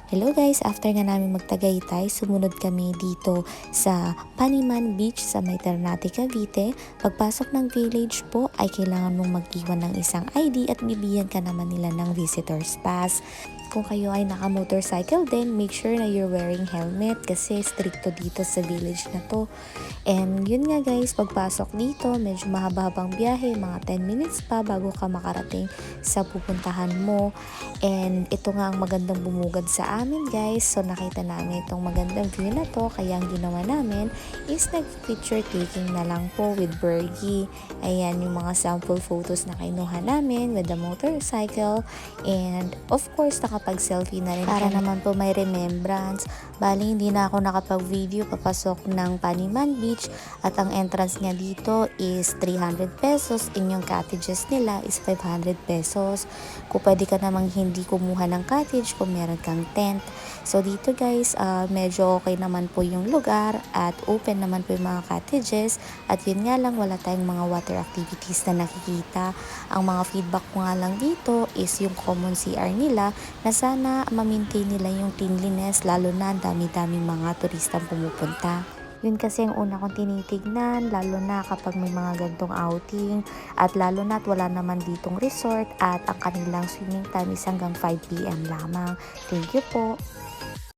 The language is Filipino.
Hello guys, after nga namin magtagaytay, sumunod kami dito sa Paniman Beach sa may Ternate, Cavite. Pagpasok ng village po ay kailangan mong mag-iwan ng isang ID at bibigyan ka naman nila ng visitor's pass. Kung kayo ay naka-motorcycle din, make sure na you're wearing helmet kasi stricto dito sa village na to. And yun nga guys, pagpasok dito, medyo mahaba-habang biyahe, mga 10 minutes pa bago ka makarating sa pupuntahan mo. And ito nga ang magandang bumugad sa amin guys. So nakita namin itong magandang view na to. Kaya ang ginawa namin is nag-picture taking na lang po with Bergie. Ayan yung mga sample photos na kinuha namin with the motorcycle. And of course nakapag-selfie na rin para naman po may remembrance. Bali hindi na ako nakapag-video papasok ng Paniman Beach. At ang entrance niya dito is 300 pesos. And yung cottages nila is 500 pesos. Kung pwede ka namang hindi kumuha ng cottage kung meron kang tent. So dito guys, medyo okay naman po yung lugar at open naman po yung mga cottages. At yun nga lang, wala tayong mga water activities na nakikita. Ang mga feedback ko nga lang dito is yung common CR nila na sana ma-maintain nila yung cleanliness lalo na dami-daming mga turistang pumupunta. Yun kasi ang una kong tinitignan, lalo na kapag may mga gantong outing at lalo na at wala naman ditong resort at ang kanilang swimming time is hanggang 5 PM lamang. Thank you po!